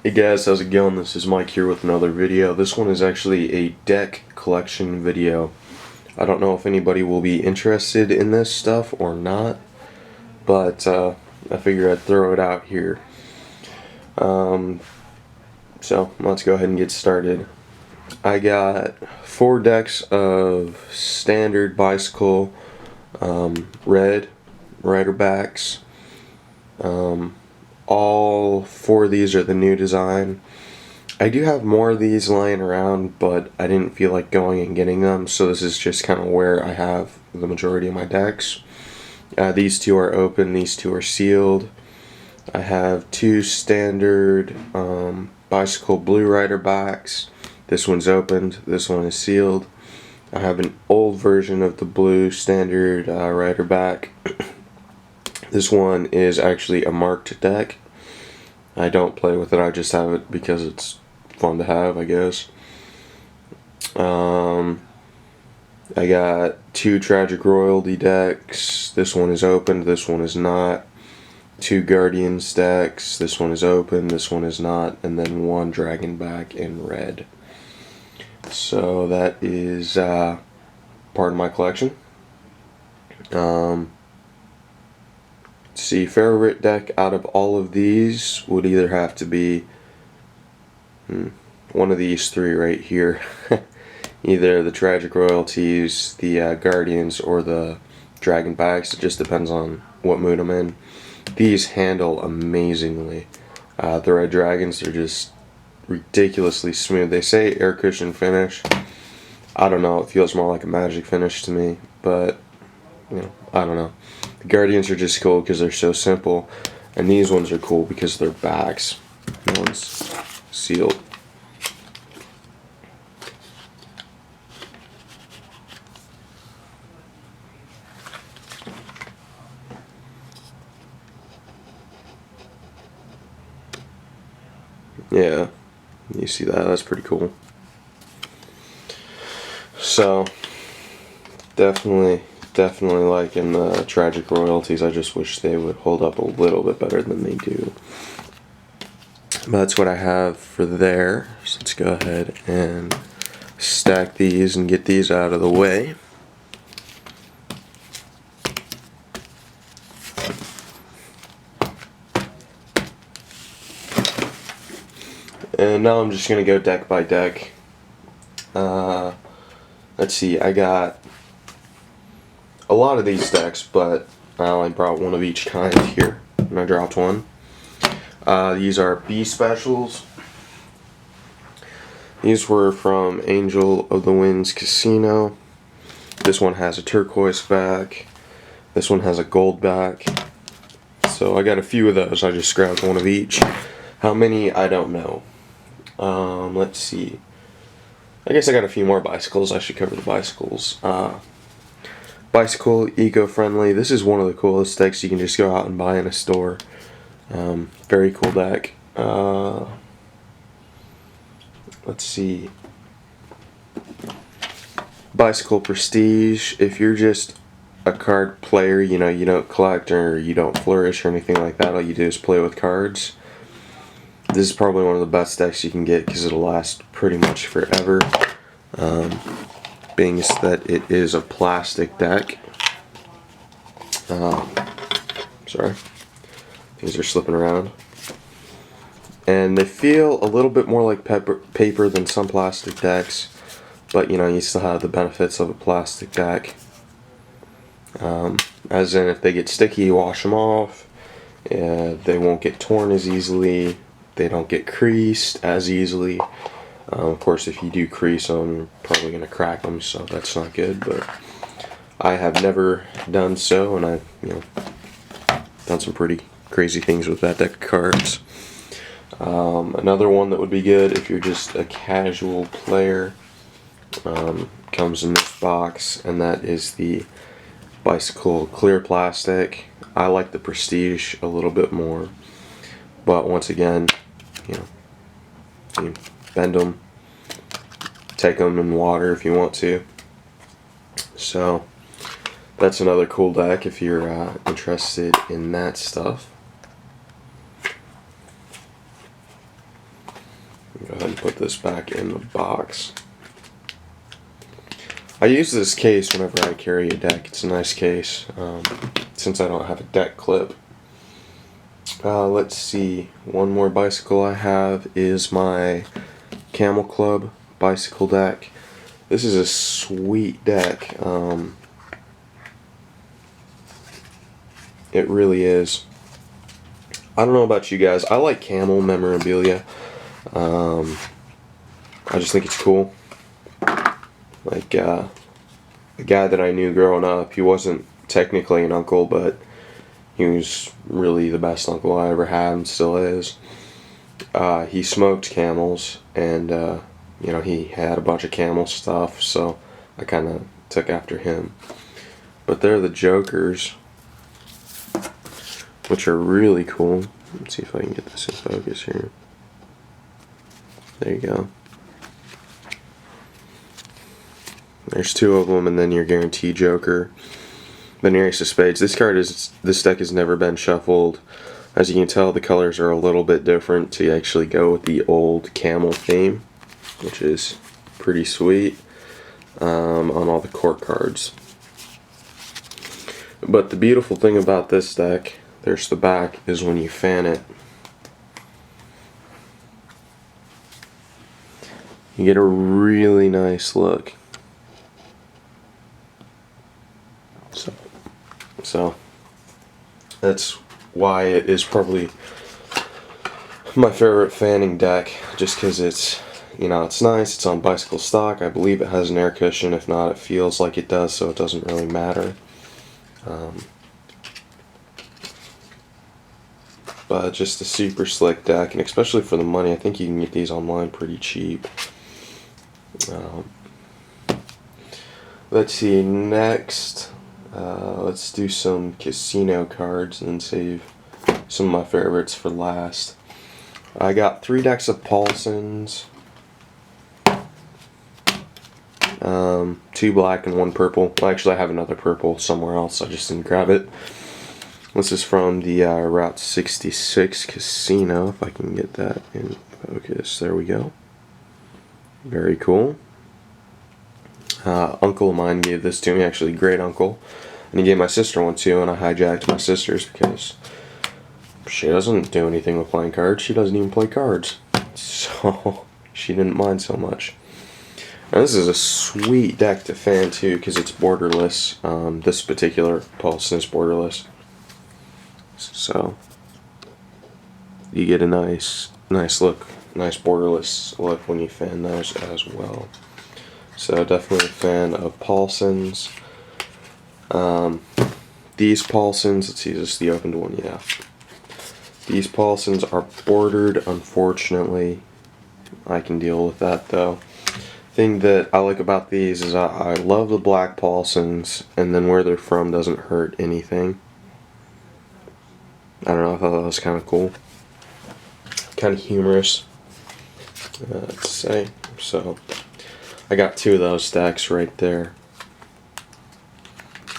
Hey guys, how's it going? This is Mike here with another video. This one is actually a deck collection video. I don't know if anybody will be interested in this stuff or not, but I figure I'd throw it out here. So let's go ahead and get started. I got 4 decks of standard bicycle red rider backs. All 4 of these are the new design. I do have more of these lying around, but I didn't feel like going and getting them, so this is just kind of where I have the majority of my decks. These 2 are open, these 2 are sealed. I have 2 standard bicycle blue rider backs. This one's opened, this one is sealed. I have an old version of the blue standard rider back. This one is actually a marked deck. I don't play with it, I just have it because it's fun to have, I guess. I got 2 Tragic Royalty decks. This one is opened, this one is not. 2 Guardians decks. This one is open, this one is not. And then 1 Dragon back in red. So that is part of my collection. See, favorite deck out of all of these would either have to be one of these 3 right here. Either the Tragic Royalties, the Guardians, or the Dragon backs. It just depends on what mood I'm in. These handle amazingly. The Red Dragons are just ridiculously smooth. They say air cushion finish. I don't know, it feels more like a Magic finish to me, but I don't know. The Guardians are just cool because they're so simple, and these ones are cool because they're backs. That one's sealed. Yeah, you see that? That's pretty cool. So, definitely liking the Tragic Royalties. I just wish they would hold up a little bit better than they do. But that's what I have for there. So let's go ahead and stack these and get these out of the way. And now I'm just going to go deck by deck. Let's see, I got a lot of these decks, but I only brought one of each kind here, and I dropped one. These are B specials. These were from Angel of the Winds Casino. This one has a turquoise back. This one has a gold back. So I got a few of those. I just grabbed one of each. How many, I don't know. Let's see. I guess I got a few more bicycles. I should cover the bicycles. Bicycle eco-friendly. This is one of the coolest decks you can just go out and buy in a store. Very cool deck. Let's see. Bicycle Prestige. If you're just a card player, you don't collect or you don't flourish or anything like that, all you do is play with cards. This is probably one of the best decks you can get because it'll last pretty much forever. Being that it is a plastic deck. Sorry. Things are slipping around. And they feel a little bit more like paper than some plastic decks. But you still have the benefits of a plastic deck. As in, if they get sticky, you wash them off. They won't get torn as easily. They don't get creased as easily. Of course, if you do crease them, you're probably going to crack them, so that's not good. But I have never done so, and I've done some pretty crazy things with that deck of cards. Another one that would be good if you're just a casual player comes in this box, and that is the Bicycle Clear Plastic. I like the Prestige a little bit more, but once again, you bend them, take them in water if you want to. So that's another cool deck if you're interested in that stuff. Go ahead and put this back in the box. I use this case whenever I carry a deck. It's a nice case, since I don't have a deck clip. Let's see, one more bicycle I have is my Camel Club bicycle deck. This is a sweet deck. It really is. I don't know about you guys. I like Camel memorabilia. I just think it's cool. Like, the guy that I knew growing up, he wasn't technically an uncle, but he was really the best uncle I ever had and still is. He smoked camels, and you know, he had a bunch of camel stuff, so I kind of took after him. But they're the Jokers, which are really cool. Let's see if I can get this in focus here. There you go. There's two of them, and then your guaranteed Joker. Then your Ace of Spades. This deck has never been shuffled. As you can tell, the colors are a little bit different to actually go with the old camel theme, which is pretty sweet, on all the court cards. But the beautiful thing about this deck, there's the back, is when you fan it, you get a really nice look. So that's why it is probably my favorite fanning deck, just because it's, you know, it's nice, it's on bicycle stock. I believe it has an air cushion. If not, it feels like it does, so it doesn't really matter. But just a super slick deck, and especially for the money, I think you can get these online pretty cheap. Let's see, next, let's do some casino cards and save some of my favorites for last. I got 3 decks of Paulsons, 2 black and 1 purple. Well, actually I have another purple somewhere else, I just didn't grab it. This is from the Route 66 Casino, if I can get that in focus. There we go. Very cool. Uncle of mine gave this to me, actually, great uncle. And he gave my sister one too, and I hijacked my sister's because she doesn't do anything with playing cards. She doesn't even play cards. So she didn't mind so much. And this is a sweet deck to fan too, because it's borderless. This particular Paulson is borderless. So you get a nice look, nice borderless look when you fan those as well. So definitely a fan of Paulsons. These Paulsons, let's see, is this the opened one? Yeah. These Paulsons are bordered, unfortunately. I can deal with that though. Thing that I like about these is I love the black Paulsons, and then where they're from doesn't hurt anything. I don't know, I thought that was kind of cool. Kind of humorous, to say. So I got 2 of those stacks right there.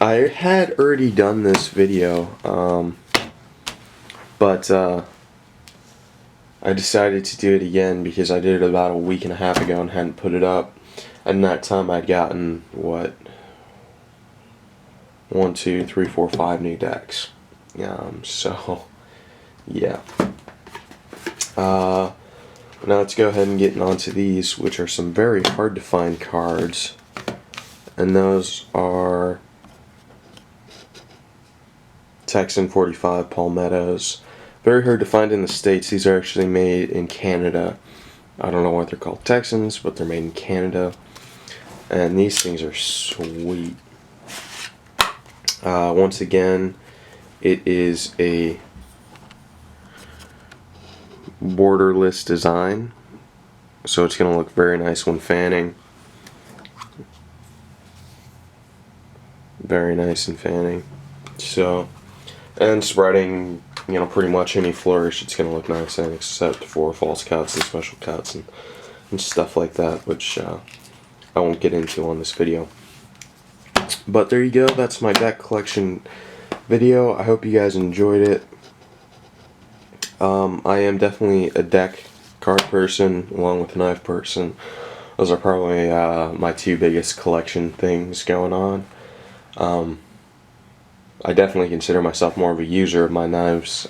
I had already done this video, but I decided to do it again because I did it about a week and a half ago and hadn't put it up. And that time I'd gotten, what, 1, 2, 3, 4, 5 new decks. So, yeah. Now let's go ahead and get onto these, which are some very hard to find cards. And those are Texan 45 Palmettos. Very hard to find in the States. These are actually made in Canada. I don't know why they're called Texans, but they're made in Canada. And these things are sweet. Once again, it is a borderless design, so it's going to look very nice when fanning. Very nice in fanning. So, and spreading, you know, pretty much any flourish, it's going to look nice in, except for false cuts and special cuts and stuff like that, which I won't get into on this video. But there you go, that's my deck collection video. I hope you guys enjoyed it. I am definitely a deck card person along with a knife person. Those are probably my two biggest collection things going on. I definitely consider myself more of a user of my knives,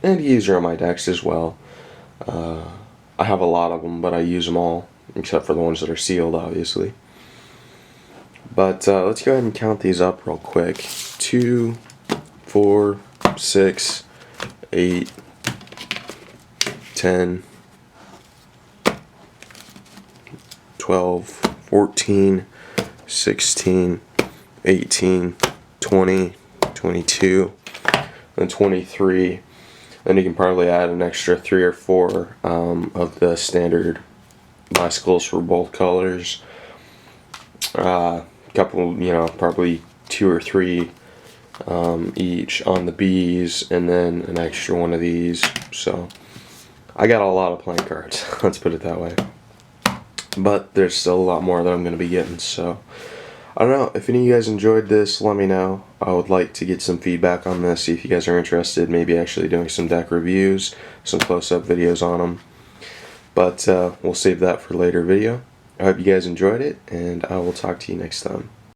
and a user of my decks as well. I have a lot of them, but I use them all, except for the ones that are sealed, obviously. But let's go ahead and count these up real quick. 2, 4, 6, 8, 10, 12, 14, 16, 18, 20, 22, and 23. Then you can probably add an extra 3 or 4 of the standard bicycles for both colors. Couple, probably 2 or 3 each on the Bs, and then an extra one of these. So I got a lot of playing cards, let's put it that way. But there's still a lot more that I'm going to be getting, so I don't know. If any of you guys enjoyed this, let me know. I would like to get some feedback on this, see if you guys are interested, maybe actually doing some deck reviews, some close-up videos on them. But we'll save that for a later video. I hope you guys enjoyed it, and I will talk to you next time.